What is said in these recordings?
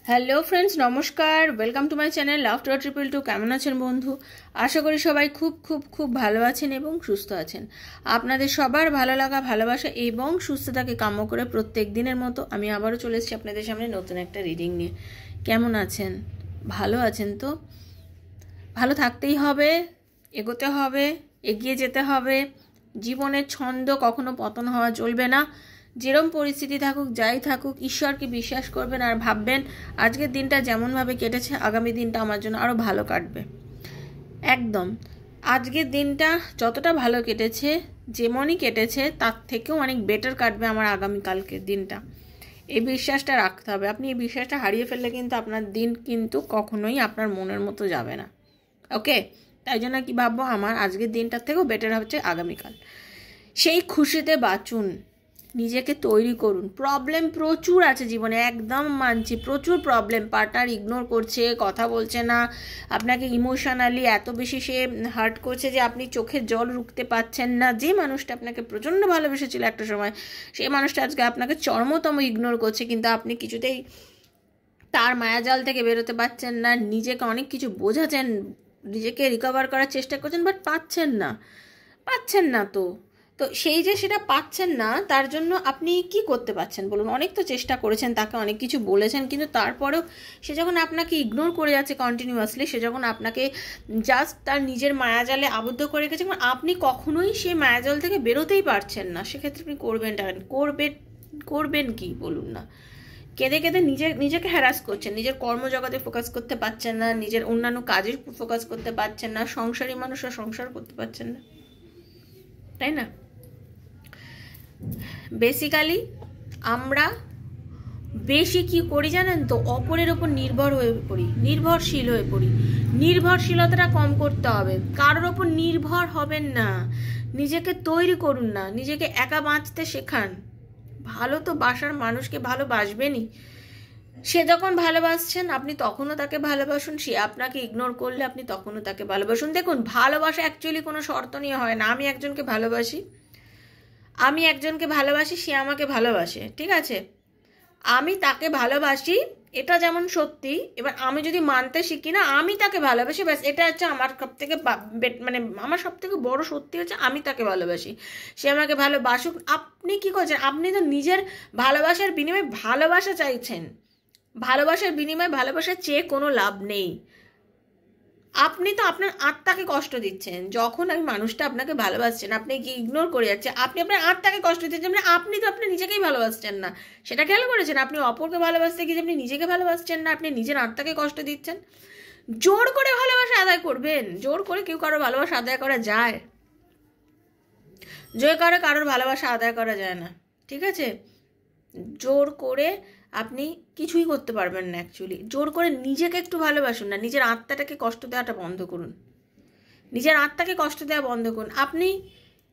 Hello friends, নমস্কার। Welcome to my channel love to triple two. কেমন আছেন বন্ধু? আশা করি সবাই খুব খুব খুব ভালো আছেন এবং সুস্থ আছেন। আপনাদের সবার ভালো লাগা, ভালোবাসা এবং সুস্থতাকে কাম্য করে প্রত্যেক দিনের মতো আমি আবারও চলে এসেছি আপনাদের সামনে নতুন একটা রিডিং নিয়ে। কেমন আছেন? ভালো আছেন তো? ভালো থাকতেই হবে, এগোতে হবে, এগিয়ে যেতে হবে। জীবনের ছন্দ কখনো পতন হওয়া চলবে না। যেরম পরিস্থিতি থাকুক, যাই থাকুক, ঈশ্বরকে বিশ্বাস করবেন আর ভাববেন আজকের দিনটা যেমনভাবে কেটেছে আগামী দিনটা আমার জন্য আরও ভালো কাটবে। একদম আজকের দিনটা যতটা ভালো কেটেছে, যেমনই কেটেছে তার থেকেও অনেক বেটার কাটবে আমার আগামীকালকের দিনটা। এই বিশ্বাসটা রাখতে হবে। আপনি এই বিশ্বাসটা হারিয়ে ফেললে কিন্তু আপনার দিন কিন্তু কখনোই আপনার মনের মতো যাবে না। ওকে, তাই জন্য কি ভাববো, আমার আজকের দিনটার থেকেও বেটার হচ্ছে আগামীকাল। সেই খুশিতে বাঁচুন, নিজেকে তৈরি করুন। প্রবলেম প্রচুর আছে জীবনে, একদম মানছি, প্রচুর প্রবলেম। পার্টনার ইগনোর করছে, কথা বলছে না, আপনাকে ইমোশনালি এত বেশি সে হার্ট করছে যে আপনি চোখের জল রুখতে পারছেন না। যে মানুষটা আপনাকে প্রচণ্ড ভালোবেসেছিল একটা সময়, সেই মানুষটা আজকে আপনাকে চরমতম ইগনোর করছে, কিন্তু আপনি কিছুতেই তার মায়াজাল থেকে বেরোতে পারছেন না। নিজেকে অনেক কিছু বোঝাচ্ছেন, নিজেকে রিকভার করার চেষ্টা করছেন, বাট পাচ্ছেন না তো সেই যে সেটা পাচ্ছেন না, তার জন্য আপনি কি করতে পারছেন বলুন? অনেক তো চেষ্টা করেছেন, তাকে অনেক কিছু বলেছেন, কিন্তু তারপরেও সে যখন আপনাকে ইগনোর করে যাচ্ছে কন্টিনিউয়াসলি, সে যখন আপনাকে জাস্ট তার নিজের মায়াজালে আবদ্ধ করে রেখেছে, আপনি কখনোই সেই মায়াজাল থেকে বেরোতেই পারছেন না। সেক্ষেত্রে আপনি করবেন কি বলুন না? কেঁদে কেঁদে নিজেকে হ্যারাস করছেন, নিজের কর্মজগতে ফোকাস করতে পারছেন না, নিজের অন্যান্য কাজে ফোকাস করতে পারছেন না, সংসারী মানুষরা সংসার করতে পারছেন না, তাই না? বেসিক্যালি আমরা বেশি কি করি জানেন তো? অপরের ওপর নির্ভরশীল হয়ে পড়ি। নির্ভরশীলতাটা কম করতে হবে। কারোর ওপর নির্ভর হবেন না, নিজেকে তৈরি করুন না, নিজেকে একা বাঁচতে শেখান। ভালো তো বাসার মানুষকে ভালোবাসবেনই। সে যখন ভালোবাসছেন আপনি তখনও তাকে ভালোবাসুন, সে আপনাকে ইগনোর করলে আপনি তখনও তাকে ভালোবাসুন। দেখুন, ভালোবাসা অ্যাকচুয়ালি কোনো শর্ত নিয়ে হয় না। আমি একজনকে ভালোবাসি, সে আমাকে ভালোবাসে, ঠিক আছে? আমি তাকে ভালোবাসি, এটা যেমন সত্যি। এবার আমি যদি মানতে শিখি না আমি তাকে ভালোবাসি, ব্যাস এটা হচ্ছে আমার আমার সব থেকে বড় সত্যি হচ্ছে আমি তাকে ভালোবাসি, সে আমাকে ভালোবাসুক। আপনি কি করছেন? আপনি তো নিজের ভালোবাসার বিনিময়ে ভালোবাসা চাইছেন। ভালোবাসার বিনিময়ে ভালোবাসা চেয়ে কোনো লাভ নেই। আপনি তো আপনার আত্মাকে কষ্ট দিচ্ছেন। যখন আমি মানুষটা আপনাকে ভালোবাসছেন, আপনি কি ইগনোর করে যাচ্ছে, আপনি আপনার আত্মাকে কষ্ট দিচ্ছেন। মানে আপনি তো আপনি নিজেকেই ভালোবাসছেন না, সেটা খেয়াল করেছেন? আপনি অপরকে ভালোবাসতে গিয়ে আপনি নিজেকে ভালোবাসছেন না, আপনি নিজের আত্মাকে কষ্ট দিচ্ছেন। জোর করে ভালোবাসা আদায় করবেন? জোর করে কেউ কারোর ভালোবাসা আদায় করা যায়? জোর করে কারোর ভালোবাসা আদায় করা যায় না, ঠিক আছে? জোর করে আপনি কিছুই করতে পারবেন না। অ্যাকচুয়ালি জোর করে নিজেকে একটু ভালোবাসুন না, নিজের আত্মাটাকে কষ্ট দেওয়াটা বন্ধ করুন। নিজের আত্মাকে কষ্ট দেওয়া বন্ধ করুন। আপনি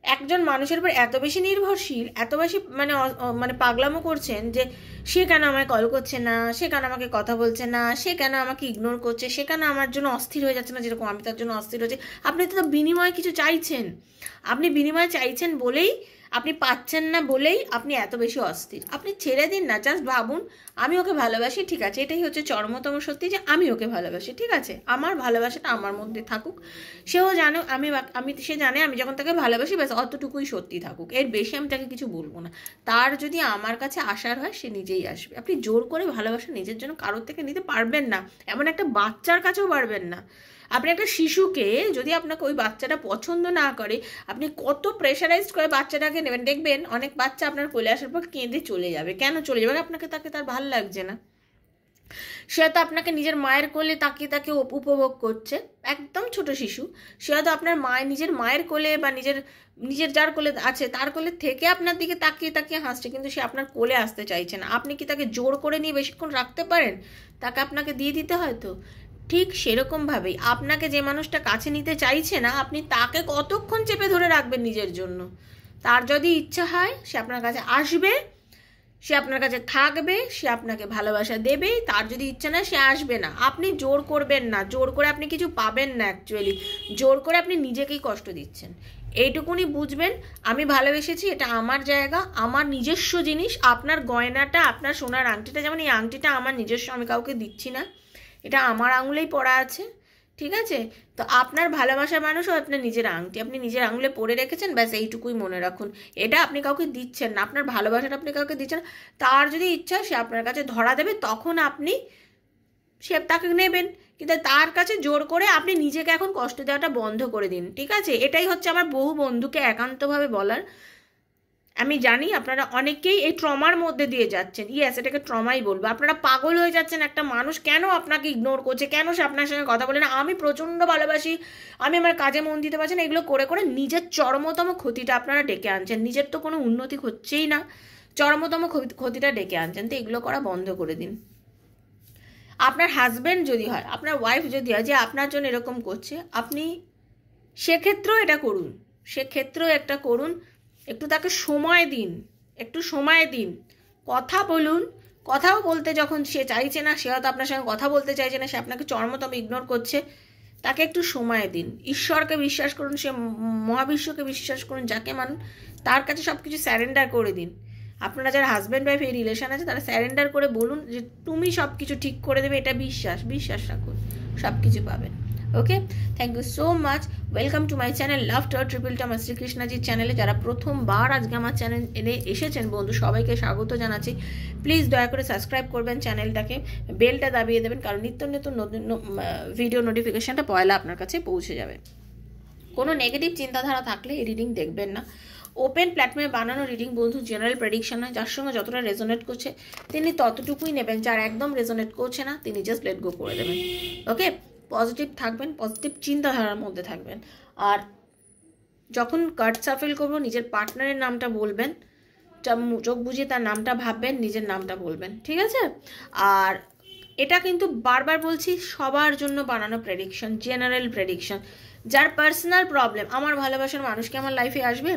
একজন মানুষের উপর এত বেশি নির্ভরশীল, এত বেশি মানে পাগলামো করছেন যে সে কেন আমায় কল করছে না, সে কেন আমাকে কথা বলছে না, সে কেন আমাকে ইগনোর করছে, সে কেন আমার জন্য অস্থির হয়ে যাচ্ছে না যেরকম আমি তার জন্য অস্থির হচ্ছে। আপনি তো বিনিময়ে কিছু চাইছেন, আপনি বিনিময়ে চাইছেন বলেই, আপনি পাচ্ছেন না বলেই আপনি এত বেশি অস্থির। আপনি ছেড়ে দিন না, জাস্ট ভাবুন আমি ওকে ভালোবাসি, ঠিক আছে? এটাই হচ্ছে চরমতম সত্যি যে আমি ওকে ভালোবাসি, ঠিক আছে? আমার ভালোবাসাটা আমার মধ্যে থাকুক। সেও জানে সে জানে আমি যখন তাকে ভালোবাসি, ব্যাস অতটুকুই সত্যি থাকুক, এর বেশি আমি তাকে কিছু বলবো না। তার যদি আমার কাছে আসার হয় সে নিজেই আসবে। আপনি জোর করে ভালোবাসা নিজের জন্য কারোর থেকে নিতে পারবেন না, এমন একটা বাচ্চার কাছেও পারবেন না। আপনি একটা শিশুকে, যদি আপনাকে ওই বাচ্চাটা পছন্দ না করে, আপনি কত প্রেশারাইজড করে বাচ্চাটাকে নেবেন, দেখবেন অনেক বাচ্চা আপনার কোলে আসার পর কেঁদে চলে যাবে। কেন চলে যাবে? তাকে তার ভালো লাগছে না। সে হয়তো আপনাকে নিজের মায়ের কোলে তাকিয়ে তাকে উপভোগ করছে, একদম ছোট শিশু। সে হয়তো আপনার নিজের মায়ের কোলে বা নিজের যার কোলে আছে তার কোলে থেকে আপনার দিকে তাকিয়ে তাকিয়ে হাসছে, কিন্তু সে আপনার কোলে আসতে চাইছে না। আপনি কি তাকে জোর করে নিয়ে বেশিক্ষণ রাখতে পারেন? তাকে আপনাকে দিয়ে দিতে হয়তো। ঠিক সেরকমভাবেই আপনাকে যে মানুষটা কাছে নিতে চাইছে না, আপনি তাকে কতক্ষণ চেপে ধরে রাখবেন নিজের জন্য? তার যদি ইচ্ছা হয় সে আপনার কাছে আসবে, সে আপনার কাছে থাকবে, সে আপনাকে ভালোবাসা দেবে। তার যদি ইচ্ছা না, সে আসবে না। আপনি জোর করবেন না, জোর করে আপনি কিছু পাবেন না। অ্যাকচুয়ালি জোর করে আপনি নিজেকেই কষ্ট দিচ্ছেন। এইটুকুনি বুঝবেন, আমি ভালোবেসেছি, এটা আমার জায়গা, আমার নিজস্ব জিনিস। আপনার গয়নাটা, আপনার সোনার আংটিটা, যেমন এই আংটিটা আমার নিজস্ব, আমি কাউকে দিচ্ছি না, এটা আমার আঙুলেই পরা আছে, ঠিক আছে? তো আপনার ভালোবাসার মানুষও আপনার নিজের আংটি, আপনি নিজের আঙুলে পরে রেখেছেন, ব্যাস এইটুকুই মনে রাখুন। এটা আপনি কাউকে দিচ্ছেন না, আপনার ভালোবাসাটা আপনি কাউকে দিচ্ছেন। তার যদি ইচ্ছা সে আপনার কাছে ধরা দেবে, তখন আপনি তাকে নেবেন, কিন্তু তার কাছে জোর করে আপনি নিজেকে এখন কষ্ট দেওয়াটা বন্ধ করে দিন, ঠিক আছে? এটাই হচ্ছে আমার বহু বন্ধুকে একান্তভাবে বলার। আমি জানি আপনারা অনেকেই এই ট্রমার মধ্যে দিয়ে যাচ্ছেন, ইয়েস এটাকে ট্রমাই বলবো। আপনারা পাগল হয়ে যাচ্ছেন, একটা মানুষ কেন আপনাকে ইগনোর করছে, কেন সে আপনার সঙ্গে কথা বলে না, আমি প্রচণ্ড ভালোবাসি, আমি আমার কাজে মন দিতে পারছি না, এগুলো করে করে নিজের চরমতম ক্ষতিটা আপনারা ডেকে আনছেন। নিজের তো কোনো উন্নতি হচ্ছেই না, চরমতম ক্ষতিটা ডেকে আনছেন। তো এগুলো করা বন্ধ করে দিন। আপনার হাজব্যান্ড যদি হয়, আপনার ওয়াইফ যদি হয় যে আপনার জন্য এরকম করছে, আপনি সেক্ষেত্রেও এটা করুন, সেক্ষেত্রেও একটা করুন, একটু তাকে সময় দিন, একটু সময় দিন, কথা বলুন। কথাও বলতে যখন সে চাইছে না, সে হয়তো আপনার সঙ্গে কথা বলতে চাইছে না, সে আপনাকে চরমতম ইগনোর করছে, তাকে একটু সময় দিন। ঈশ্বরকে বিশ্বাস করুন, সে মহাবিশ্বকে বিশ্বাস করুন, যাকে মানুন, তার কাছে সব কিছু স্যারেন্ডার করে দিন। আপনারা যারা হাজব্যান্ড ওয়াইফ এই রিলেশন আছে, তারা স্যারেন্ডার করে বলুন যে তুমি সব কিছু ঠিক করে দেবে, এটা বিশ্বাস রাখুন, সব কিছু পাবেন। Okay, thank you so much. Welcome to my channel love to triple two আমার শ্রীকৃষ্ণজির চ্যানেলে। যারা প্রথমবার আজকে আমার চ্যানেল এসেছেন বন্ধু, সবাইকে স্বাগত জানাচ্ছি। প্লিজ দয়া করে সাবস্ক্রাইব করবেন চ্যানেলটাকে, বেলটা দাবিয়ে দেবেন, কারণ নিত্য নতুন ভিডিও নোটিফিকেশনটা পয়লা আপনার কাছে পৌঁছে যাবে। কোনো নেগেটিভ চিন্তাধারা থাকলে এই রিডিং দেখবেন না। ওপেন প্ল্যাটফর্মে বানানো রিডিং বন্ধু, জেনারেল প্রেডিকশন হয়। যার সঙ্গে যতটা রেজোনেট করছে তিনি ততটুকুই নেবেন, যার একদম রেজোনেট করছে না তিনি জাস্ট লেট গো করে দেবেন। ওকে, পজিটিভ থাকবেন, পজিটিভ চিন্তাধারার মধ্যে থাকবেন। আর যখন কার্ড সাফেল করবো, নিজের পার্টনারের নামটা বলবেন, চোখ বুঝিয়ে তার নামটা ভাববেন, নিজের নামটা বলবেন, ঠিক আছে? আর এটা কিন্তু বারবার বলছি, সবার জন্য বানানো প্রেডিকশন, জেনারেল প্রেডিকশন। যার পার্সোনাল প্রবলেম, আমার ভালোবাসার মানুষ কি আমার লাইফে আসবে,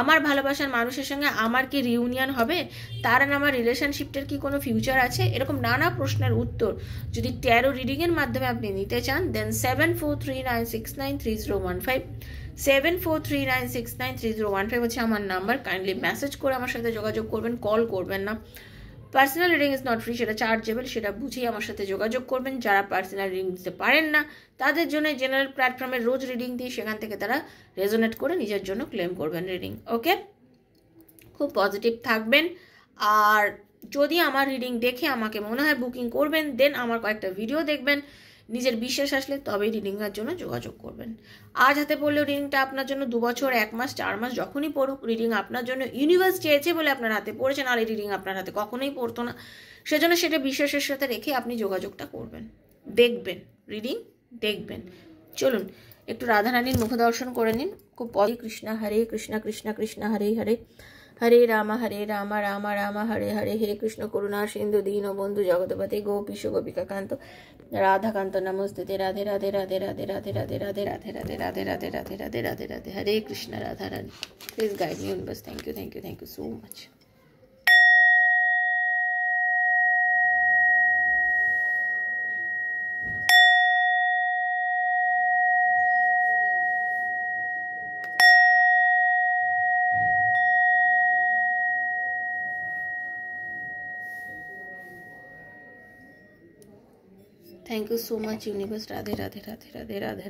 আমার ভালোবাসার মানুষের সঙ্গে আমার কি রিউনিয়ন হবে, তার আর আমার রিলেশনশিপটার কি কোনো ফিউচার আছে, এরকম নানা প্রশ্নের উত্তর যদি ট্যারো রিডিংয়ের মাধ্যমে আপনি নিতে চান, দেন 7439693015 7439693015 হচ্ছে আমার নাম্বার। কাইন্ডলি মেসেজ করে আমার সাথে যোগাযোগ করবেন, কল করবেন না। Personal reading is not free, সেটা চার্জেবল, সেটা বুঝিয়ে আমার সাথে যোগাযোগ করবেন। যারা পার্সোনাল রিডিং দিতে পারেন না, তাদের জন্য জেনারেল প্ল্যাটফর্মে রোজ রিডিং দিয়ে সেখান থেকে তারা রেজোনেট করে নিজের জন্য ক্লেম করবেন রিডিং। ওকে, খুব পজিটিভ থাকবেন। আর যদি আমার রিডিং দেখে আমাকে মনে হয় বুকিং করবেন, দেন আমার কয়েকটা ভিডিও দেখবেন, নিজের বিশ্বাস আসলে তবেই রিডিংয়ের জন্য যোগাযোগ করবেন। আজ হাতে পড়লেও রিডিংটা আপনার জন্য 2 বছর, 1 মাস, 4 মাস যখনই পড়ুক, রিডিং আপনার জন্য ইউনিভার্স চেয়েছে বলে আপনার হাতে পড়েছে, আর এই রিডিং আপনার হাতে কখনোই পড়তো না। সেজন্য সেটা বিশ্বাসের সাথে রেখে আপনি যোগাযোগটা করবেন, দেখবেন, রিডিং দেখবেন। চলুন একটু রাধারানীর মুখ দর্শন করে নিন। খুব কৃষ্ণ হরে কৃষ্ণ কৃষ্ণ কৃষ্ণ হরে হরে, হরে রাম রাম রাম হরে হরে, হে কৃষ্ণ করুণা সিন্ধু দীন বন্ধু জগৎপতি গোপীশ গোপিকাকান্ত রাধাকান্ত নমস্তুতে, রাধে রাধে রাধে রাধে রাধে রাধে রাধে রাধে রাধে রাধে রাধে রাধে রাধে রাধে রাধে, হরে কৃষ্ণ রাধা রানী। Please guide me universe. Thank you so much. Thank you so much universe. Radhe Radhe Radhe Radhe Radhe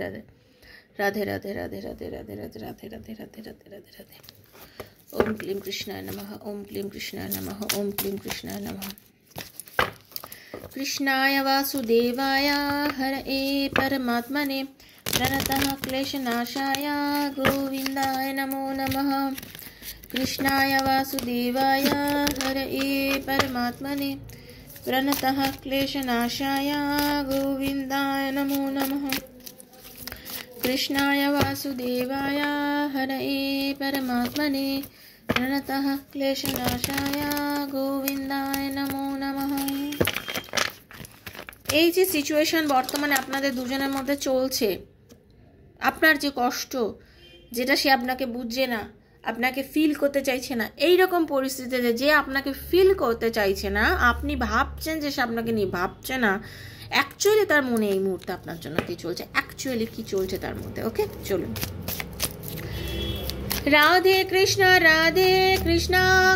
Radhe Radhe Radhe Radhe Radhe Radhe Radhe Radhe Radhe Radhe Radhe Radhe Radhe. Om Klim Krishnaya Namaha, Om Klim Krishnaya Namaha, Om Klim Krishnaya Namaha. Krishnaya Vasudevaya Hare Paramatmane Pranataha Kleshanashaya Govindaya Namo Namaha. Krishnaya Vasudevaya Hare Paramatmane प्रणतः क्लेशनाशाय गोविन्दाय नमो नमः। कृष्णाय वासुदेवाय हरये परमात्मने प्रणतः क्लेशनाशाय गोविन्दाय नमो नमः। এই যে সিচুয়েশন বর্তমানে আপনাদের দুজনের মধ্যে চলছে, আপনার যে কষ্ট, যেটা সে আপনাকে বুঝছে না, আপনাকে ফিল করতে চাইছে না, এই রকম পরিস্থিতিতে যে আপনাকে ফিল করতে চাইছে না, আপনি ভাবছেন যে সে আপনাকে নিয়ে ভাবছে না, অ্যাকচুয়ালি তার মনে এই মুহূর্তে আপনার জন্য কি চলছে, অ্যাকচুয়ালি কি চলছে তার মধ্যে। ওকে, চলুন রাধে কৃষ্ণ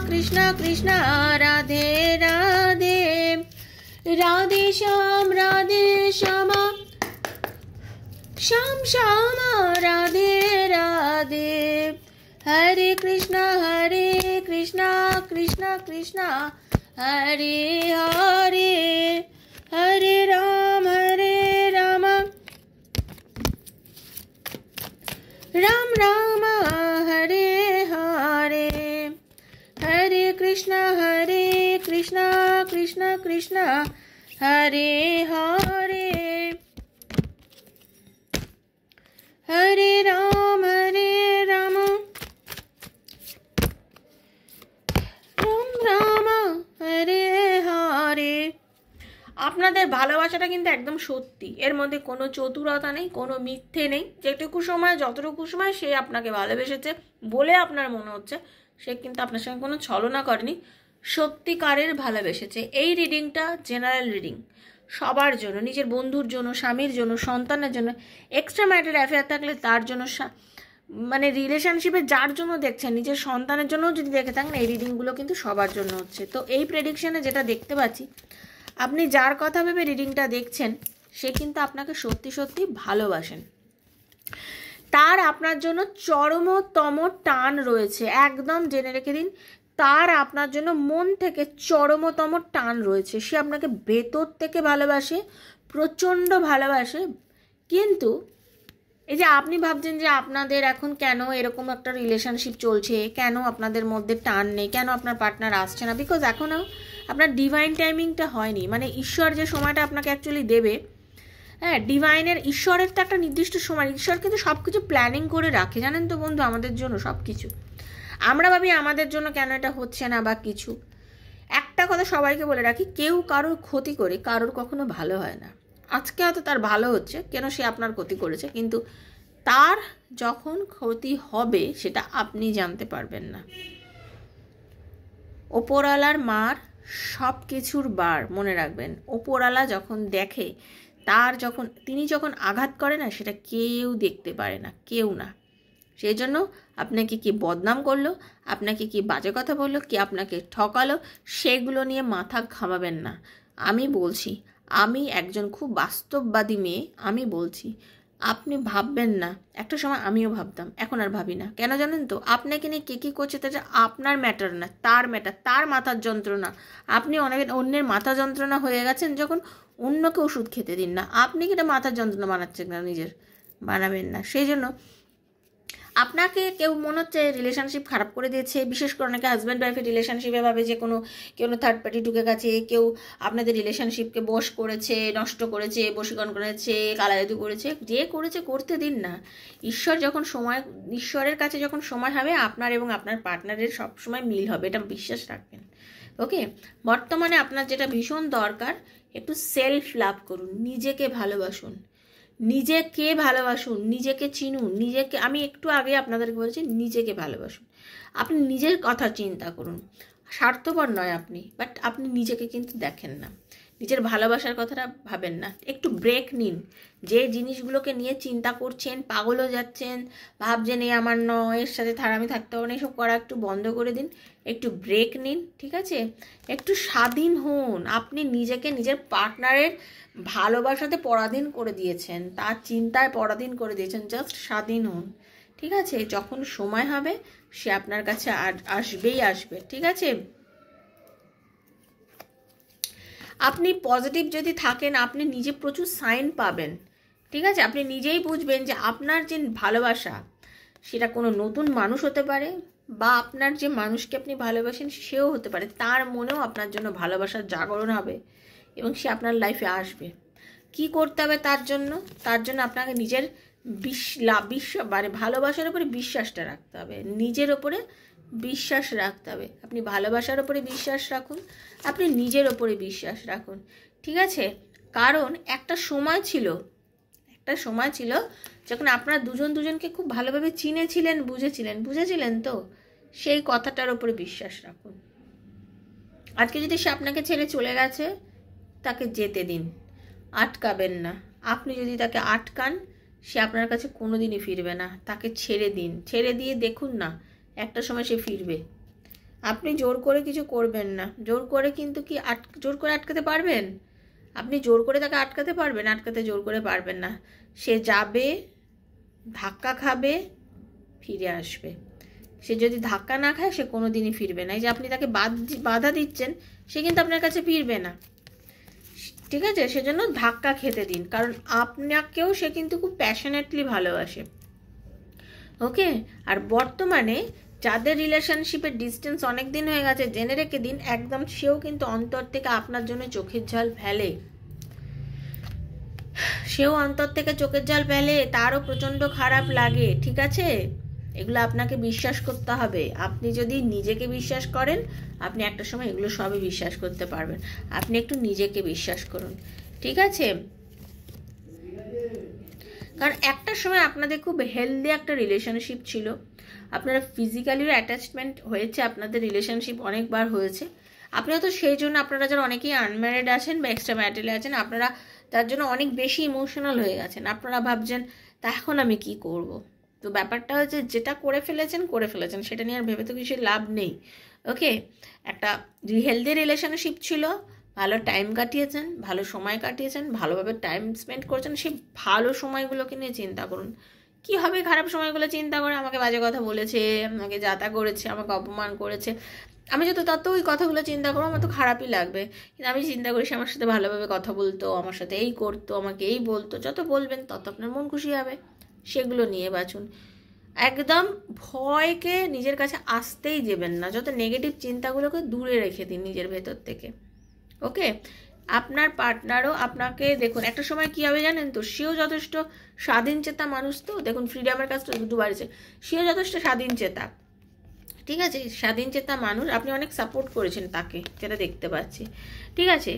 কৃষ্ণ কৃষ্ণ রাধে রাধে, রাধে শ্যাম শ্যাম শ্যাম রাধে রাধে, হরে কৃষ্ণ কৃষ্ণ কৃষ্ণ হরে হরে, হরে রাম রাম রাম হরে হরে, হরে কৃষ্ণ কৃষ্ণ কৃষ্ণ হরে হরে, হরে রাম রাম রাম হরে হরে। আপনাদের ভালোবাসাটা কিন্তু একদম সত্যি, এর মধ্যে কোনো চতুরতা নেই, কোনো মিথ্যে নেই। যেটুকু সময় যতটুকু সময় সে আপনাকে ভালোবেসেছে বলে আপনার মনে হচ্ছে, সে কিন্তু আপনার সঙ্গে কোনো ছলনা করেনি, সত্যিকারের ভালোবেসেছে। এই রিডিংটা জেনারেল রিডিং, সবার জন্য, নিজের বন্ধুর জন্য, স্বামীর জন্য, সন্তানের জন্য, এক্সট্রা ম্যারিটাল অ্যাফেয়ার থাকলে তার জন্য, মানে রিলেশনশিপে যার জন্য দেখছেন, নিজের সন্তানের জন্যও যদি দেখে থাকেন, এই রিডিংগুলো কিন্তু সবার জন্য হচ্ছে। তো এই প্রেডিকশনে যেটা দেখতে পাচ্ছি, আপনি যার কথা ভেবে রিডিংটা দেখছেন সে কিন্তু আপনাকে সত্যি সত্যি ভালোবাসেন, তার আপনার জন্য চরমতম টান রয়েছে। একদম জেনে রেখে দিন, তার আপনার জন্য মন থেকে চরমতম টান রয়েছে। সে আপনাকে ভেতর থেকে ভালোবাসে, প্রচণ্ড ভালোবাসে। কিন্তু এই যে আপনি ভাবছেন যে আপনাদের এখন কেন এরকম একটা রিলেশনশিপ চলছে, কেন আপনাদের মধ্যে টান নেই, কেন আপনার পার্টনার আসছে না, বিকজ এখনও আপনার ডিভাইন টাইমিংটা হয়নি। মানে ঈশ্বর যে সময়টা আপনাকে অ্যাকচুয়ালি দেবে, হ্যাঁ, ঈশ্বরের তো একটা নির্দিষ্ট সময়, ঈশ্বর কিন্তু সব কিছু প্ল্যানিং করে রাখে, জানেন তো বন্ধু, আমাদের জন্য সব কিছু। আমরা ভাবি আমাদের জন্য কেন এটা হচ্ছে না বা কিছু। একটা কথা সবাইকে বলে রাখি, কেউ কারোর ক্ষতি করে কারোর কখনো ভালো হয় না। আজকে হয়তো তার ভালো হচ্ছে, কেন সে আপনার ক্ষতি করেছে, কিন্তু তার যখন ক্ষতি হবে সেটা আপনি জানতে পারবেন না। ওপরওয়ালার মার সব কিছুর বার, মনে রাখবেন। ওপরওয়ালা যখন দেখে, তিনি যখন আঘাত করে না, সেটা কেউ দেখতে পারে না, কেউ না। সেই জন্য আপনাকে কি বদনাম করলো, আপনাকে কি বাজে কথা বললো, কি আপনাকে ঠকালো, সেগুলো নিয়ে মাথা ঘামাবেন না। আমি বলছি, আমি একজন খুব বাস্তববাদী মেয়ে, আমি বলছি আপনি ভাববেন না। একটা সময় আমিও ভাবতাম, এখন আর ভাবি না। কেন জানেন তো, আপনাকে নিয়ে কে কী করছে তাটা আপনার ম্যাটার না, তার ম্যাটার, তার মাথার যন্ত্রণা। আপনি অন্যের মাথা যন্ত্রণা হয়ে গেছেন যখন, অন্যকে ওষুধ খেতে দিন না। আপনি কি এটা মাথার যন্ত্রণা বানাচ্ছেন না, নিজের বানাবেন না। সেই জন্য আপনাকে কেউ মনে হচ্ছে রিলেশনশিপ খারাপ করে দিয়েছে, বিশেষ করে অনেকে হাজব্যান্ড ওয়াইফের রিলেশনশিপে ভাবে যে কেউ থার্ড পার্টি ঢুকে গেছে, কেউ আপনাদের রিলেশনশিপকে বশ করেছে, নষ্ট করেছে, বশীকরণ করেছে, কালাজাদু করেছে। যে করেছে করতে দিন না। ঈশ্বরের কাছে যখন সময় হবে, আপনার এবং আপনার পার্টনারের সবসময় মিল হবে, এটা বিশ্বাস রাখবেন। ওকে, বর্তমানে আপনার যেটা ভীষণ দরকার, একটু সেলফ লাভ করুন, নিজেকে ভালোবাসুন, নিজেকে চিনুন, আমি একটু আগে আপনাদেরকে বলেছি, নিজেকে ভালোবাসুন। আপনি নিজের কথা চিন্তা করুন, স্বার্থপর নয় আপনি, বাট আপনি নিজেকে কিন্তু দেখেন না, নিজের ভালোবাসার কথাটা ভাবেন না। একটু ব্রেক নিন, যে জিনিসগুলোকে নিয়ে চিন্তা করছেন, পাগল হয়ে যাচ্ছেন, ভাবছেন এই আমার নয়, এর সাথে আমি থাকতে পারবো না, এসব করা একটু বন্ধ করে দিন, একটু ব্রেক নিন, ঠিক আছে? একটু স্বাধীন হন। আপনি নিজেকে নিজের পার্টনারের ভালোবাসাতে পরাধীন করে দিয়েছেন, তার চিন্তায় পরাধীন করে দিয়েছেন। জাস্ট স্বাধীন হন, ঠিক আছে? যখন সময় হবে সে আপনার কাছে আসবে, ঠিক আছে? আপনি পজিটিভ যদি থাকেন, আপনি নিজে প্রচুর সাইন পাবেন, ঠিক আছে? আপনি নিজেই বুঝবেন যে আপনার যে ভালোবাসা, সেটা কোনো নতুন মানুষ হতে পারে, বা আপনার যে মানুষকে আপনি ভালোবাসেন সেও হতে পারে, তার মনেও আপনার জন্য ভালোবাসার জাগরণ হবে এবং সে আপনার লাইফে আসবে। কি করতে হবে তার জন্য আপনাকে নিজের মানে ভালোবাসার উপরে বিশ্বাসটা রাখতে হবে, নিজের ওপরে বিশ্বাস রাখতে হবে। আপনি ভালোবাসার ওপরে বিশ্বাস রাখুন, আপনি নিজের ওপরে বিশ্বাস রাখুন, ঠিক আছে? কারণ একটা সময় ছিল যখন আপনারা দুজনকে খুব ভালোভাবে চিনেছিলেন, বুঝেছিলেন তো, সেই কথাটার ওপরে বিশ্বাস রাখুন। আজকে যদি সে আপনাকে ছেড়ে চলে গেছে, তাকে যেতে দিন, আটকাবেন না। আপনি যদি তাকে আটকান, সে আপনার কাছে কোনো দিনই ফিরবে না। তাকে ছেড়ে দিন, ছেড়ে দিয়ে দেখুন না, একটা সময় সে ফিরবে। আপনি জোর করে কিছু করবেন না। জোর করে কিন্তু কি জোর করে আটকাতে পারবেন? আপনি জোর করে তাকে আটকাতে পারবেন? আটকাতে জোর করে পারবেন না। সে যাবে, ধাক্কা খাবে, ফিরে আসবে। সে যদি ধাক্কা না খায় সে কোনো দিনই ফিরবে না। এই যে আপনি তাকে বাধা দিচ্ছেন, সে কিন্তু আপনার কাছে ফিরবে না, ঠিক আছে? সেজন্য ধাক্কা খেতে দিন, কারণ আপনাকেও সে কিন্তু খুব প্যাশনেটলি ভালোবাসে। ওকে? আর বর্তমানে যাদের রিলেশনশিপের ডিস্টেন্স অনেক দিন হয়ে গেছে, জেনে রেখে দিন একদম, সেও কিন্তু অন্তর থেকে আপনার জন্য চোখের জল ফেলে। সেও অন্তর থেকে চোখের জল ফেলে, তারও প্রচণ্ড খারাপ লাগে, ঠিক আছে? এগুলো আপনাকে বিশ্বাস করতে হবে। আপনি যদি নিজেকে বিশ্বাস করেন, আপনি একটা সময় এগুলো সবই বিশ্বাস করতে পারবেন। আপনি একটু নিজেকে বিশ্বাস করুন, ঠিক আছে? কারণ একটা সময় আপনাদের খুব হেলদি একটা রিলেশনশিপ ছিল, আপনারা ফিজিক্যালিও অ্যাটাচমেন্ট হয়েছে, আপনাদের রিলেশনশিপ অনেকবার হয়েছে। আপনারা তো সেই জন্য, আপনারা যারা অনেকেই আনম্যারিড আছেন বা এক্সট্রা ম্যারিটালে আছেন, আপনারা তার জন্য অনেক বেশি ইমোশনাল হয়ে গেছেন। আপনারা ভাবছেন তা এখন আমি কি করব। তো ব্যাপারটা হচ্ছে, যেটা করে ফেলেছেন, সেটা নিয়ে আর ভেবে তো কিছু লাভ নেই। ওকে? একটা হেলদি রিলেশনশিপ ছিল, ভালো টাইম কাটিয়েছেন, ভালো সময় কাটিয়েছেন, ভালোভাবে টাইম স্পেন্ড করেছেন, সেই ভালো সময়গুলোকে নিয়ে চিন্তা করুন। কি হবে খারাপ সময়গুলো চিন্তা করে? আমাকে বাজে কথা বলেছে, আমাকে যাতা করেছে, আমাকে অপমান করেছে, আমি যত তত ওই কথাগুলো চিন্তা করবো, আমার তো খারাপই লাগবে। কিন্তু আমি চিন্তা করি সে আমার সাথে ভালোভাবে কথা বলতো, আমার সাথে এই করতো, আমাকে এই বলতো। যত বলবেন তত আপনার মন খুশি হবে। সেগুলো নিয়ে বাঁচুন। একদম ভয়কে নিজের কাছে আসতেই দেবেন না। যত নেগেটিভ চিন্তাগুলোকে দূরে রেখে দিন নিজের ভেতর থেকে। ওকে? আপনার পার্টনারও আপনাকে, দেখুন একটা সময় কী হবে জানেন তো, সেও যথেষ্ট স্বাধীনচেতা মানুষ, তো দেখুন ফ্রিডমের কাজটা দুটো বাড়ছে, সেও যথেষ্ট স্বাধীনচেতা, ঠিক আছে? স্বাধীনচেতা মানুষ। আপনি অনেক সাপোর্ট করেছেন তাকে, যেটা দেখতে পাচ্ছি, ঠিক আছে?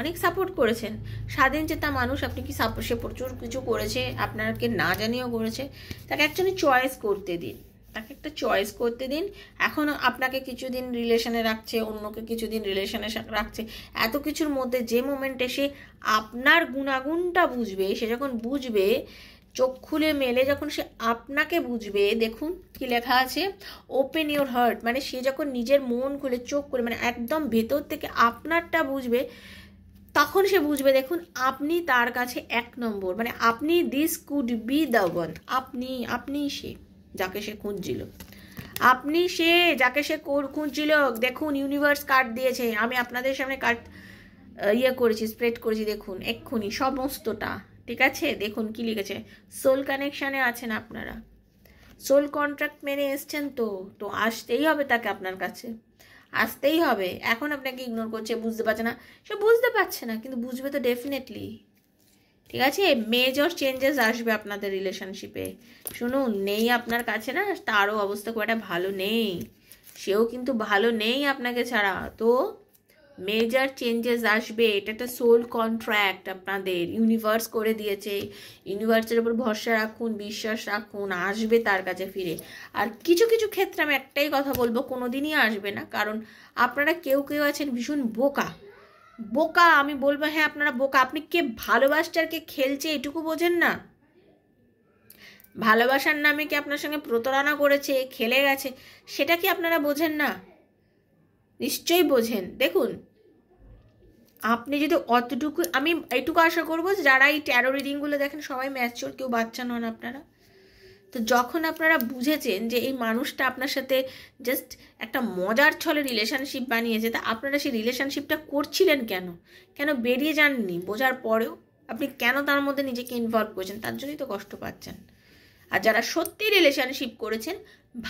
অনেক সাপোর্ট করেছেন। স্বাধীনচেতা মানুষ, আপনি কি সে প্রচুর কিছু করেছে, আপনাকে না জানিয়েও করেছে। তাকে অ্যাকচুয়ালি চয়েস করতে দিন, তাকে একটা চয়েস করতে দিন। এখন আপনাকে কিছুদিন রিলেশনে রাখছে, অন্যকে কিছুদিন রিলেশনে রাখছে, এত কিছুর মধ্যে যে মোমেন্টে সে আপনার গুণাগুণটা বুঝবে, সে যখন বুঝবে, চোখ খুলে মেলে যখন সে আপনাকে বুঝবে, দেখুন কি লেখা আছে, ওপেন ইউর হার্ট, মানে সে যখন নিজের মন খুলে চোখ খুলে, মানে একদম ভেতর থেকে আপনারটা বুঝবে, তখন সে বুঝবে, দেখুন আপনি তার কাছে এক নম্বর, মানে আপনি, this could be the one. আপনি সে যাকে সে খুঁজছিল, আপনি সে যাকে সে খুঁজছিল। দেখুন ইউনিভার্স কার্ড দিয়েছে, আমি আপনাদের সামনে কার্ড করেছি, স্প্রেড করেছি, দেখুন এক্ষুনি সমস্তটা, ঠিক আছে? দেখুন কি লিখেছে, সোল কানেকশানে আছেন আপনারা, সোল কন্ট্রাক্ট মেনে এসছেন, তো আসতেই হবে তাকে, আপনার কাছে আসতেই হবে। এখন আপনাকে ইগনোর করছে, বুঝতে পারছে না, সে বুঝতে পারছে না, কিন্তু বুঝবে তো ডেফিনেটলি, ঠিক আছে? মেজর চেঞ্জেস আসবে আপনাদের রিলেশনশিপে। শুনুন, নেই আপনার কাছে না, তারও অবস্থা খুব একটা ভালো নেই, সেও কিন্তু ভালো নেই আপনাকে ছাড়া। তো মেজর চেঞ্জেস আসবে, এটা একটা সোল কন্ট্রাক্ট আপনাদের, ইউনিভার্স করে দিয়েছে। ইউনিভার্সের উপর ভরসা রাখুন, বিশ্বাস রাখুন, আসবে তার কাছে ফিরে। আর কিছু কিছু ক্ষেত্রে আমি একটাই কথা বলবো, কোনো দিনই আসবে না, কারণ আপনারা কেউ কেউ আছেন ভীষণ বোকা। আমি বলবো হ্যাঁ আপনারা বোকা। আপনি কে ভালোবাসছে আর কে খেলছে এটুকু বোঝেন না? ভালোবাসার নামে কি আপনার সঙ্গে প্রতারণা করেছে, খেলে গেছে, সেটা কি আপনারা বোঝেন না? নিশ্চয়ই বোঝেন। দেখুন, আপনি যদি অতটুকু, আমি এইটুকু আশা করবো যে যারা এই ট্যারো রিডিংগুলো দেখেন সবাই ম্যাচিওর, কেউ বাচ্চা নন আপনারা। তো যখন আপনারা বুঝেছেন যে এই মানুষটা আপনার সাথে জাস্ট একটা মজার ছলে রিলেশনশিপ বানিয়েছে, তা আপনারা সেই রিলেশনশিপটা করছিলেন কেন বেরিয়ে যাননি? বোঝার পরেও আপনি কেন তার মধ্যে নিজেকে ইনভলভ করেছেন? তার জন্যই তো কষ্ট পাচ্ছেন। আর যারা সত্যি রিলেশনশিপ করেছেন,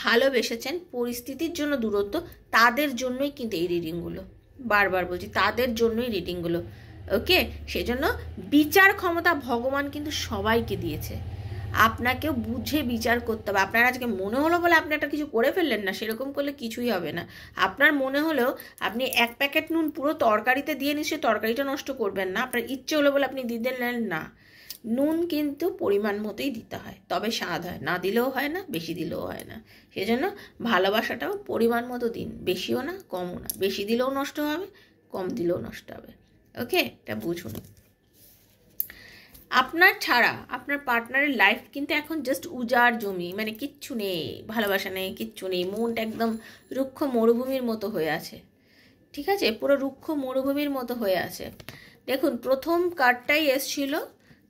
ভালোবেসেছেন, পরিস্থিতির জন্য দূরত্ব, তাদের জন্যই কিন্তু এই রিডিংগুলো, বারবার বলছি, তাদের জন্যই রিডিংগুলো। ওকে? সেজন্য বিচার ক্ষমতা ভগবান কিন্তু সবাইকে দিয়েছে, আপনাকেও বুঝে বিচার করতে হবে। আপনার আজকে মনে হলো বলে আপনি একটা কিছু করে ফেললেন না, সেরকম করলে কিছুই হবে না। আপনার মনে হলেও আপনি এক প্যাকেট নুন পুরো তরকারিতে দিয়ে নিশ্চয়ই তরকারিটা নষ্ট করবেন না। আপনার ইচ্ছে হলো বলে আপনি দিয়ে দিলেন না। নুন কিন্তু পরিমাণ মতোই দিতে হয়, তবে স্বাদ হয়, না দিলেও হয় না, বেশি দিলেও হয় না। সেজন্য ভালোবাসাটাও পরিমাণ মতো দিন, বেশিও না কমও না। বেশি দিলেও নষ্ট হবে, কম দিলেও নষ্ট হবে। ওকে? এটা বুঝুন। আপনার ছাড়া আপনার পার্টনারের লাইফ কিন্তু এখন জাস্ট উজাড় জমি, মানে কিচ্ছু নেই, ভালোবাসা নেই, কিচ্ছু নেই, মনটা একদম রুক্ষ মরুভূমির মতো হয়ে আছে। ঠিক আছে, পুরো রুক্ষ মরুভূমির মতো হয়ে আছে। দেখুন, প্রথম কার্ডটাই এসছিল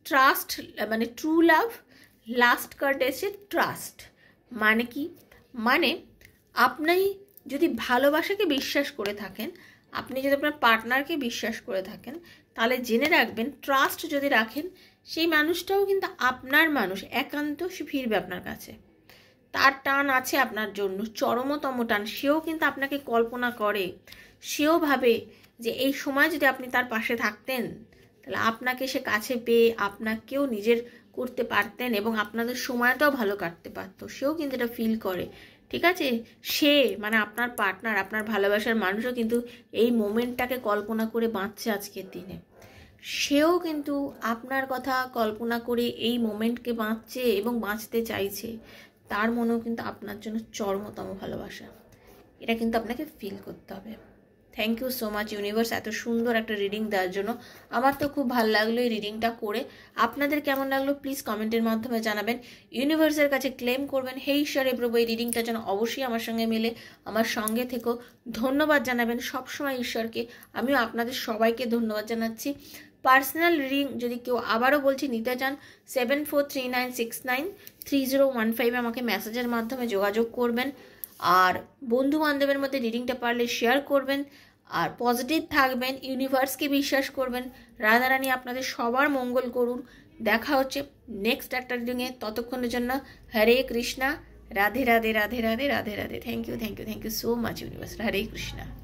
ট্রাস্ট, মানে ট্রু লাভ। লাস্ট কার্ড এসছে ট্রাস্ট। মানে কি? মানে আপনি যদি ভালোবাসাকে বিশ্বাস করে থাকেন, আপনি যদি আপনার পার্টনারকে বিশ্বাস করে থাকেন, তাহলে জেনে রাখবেন ট্রাস্ট যদি রাখেন, সেই মানুষটাও কিন্তু আপনার মানুষ, একান্ত সে ফিরবে আপনার কাছে। তার টান আছে আপনার জন্য, চরমতম টান। সেও কিন্তু আপনাকে কল্পনা করে, সেও ভাবে যে এই সময় যদি আপনি তার পাশে থাকতেন, তাহলে আপনাকে সে কাছে পেয়ে আপনাকেও নিজের করতে পারতেন এবং আপনাদের সময়টাও ভালো কাটতে পারতো। সেও কিন্তু এটা ফিল করে। ঠিক আছে, সে মানে আপনার পার্টনার, আপনার ভালোবাসার মানুষও কিন্তু এই মোমেন্টটাকে কল্পনা করে বাঁচছে আজকের দিনে। সেও কিন্তু আপনার কথা কল্পনা করে এই মোমেন্টকে বাঁচছে এবং বাঁচতে চাইছে। তার মনেও কিন্তু আপনার জন্য চরমতম ভালোবাসা। এটা কিন্তু আপনাকে ফিল করতে হবে। Thank you so much universe, এত সুন্দর একটা রিডিং দেওয়ার জন্য। আমার তো খুব ভালো লাগলো এই রিডিংটা করে। আপনাদের কেমন লাগলো প্লিজ কমেন্টের মাধ্যমে জানাবেন। ইউনিভার্সের কাছে ক্লেম করবেন, হে ঈশ্বরে প্রভু, এই রিডিংটা যেন অবশ্যই আমার সঙ্গে মেলে। আমার সঙ্গে থেকেও ধন্যবাদ জানাবেন সবসময় ঈশ্বরকে। আমিও আপনাদের সবাইকে ধন্যবাদ জানাচ্ছি। পার্সোনাল রিডিং যদি কেউ, আবারও বলছি, নিতে চান 7439693015 আমাকে মেসেজের মাধ্যমে যোগাযোগ করবেন। আর বন্ধু বান্ধবের মধ্যে রিডিংটা পারলে শেয়ার করবেন। আর পজিটিভ থাকবেন, ইউনিভার্সকে বিশ্বাস করবেন। রাধারানী আপনাদের সবার মঙ্গল করুন। দেখা হচ্ছে নেক্সট একটা রিডিংয়ে। ততক্ষণের জন্য Hare Krishna, Radhe Radhe Radhe Radhe Radhe Radhe. Thank you so much universe. Hare Krishna.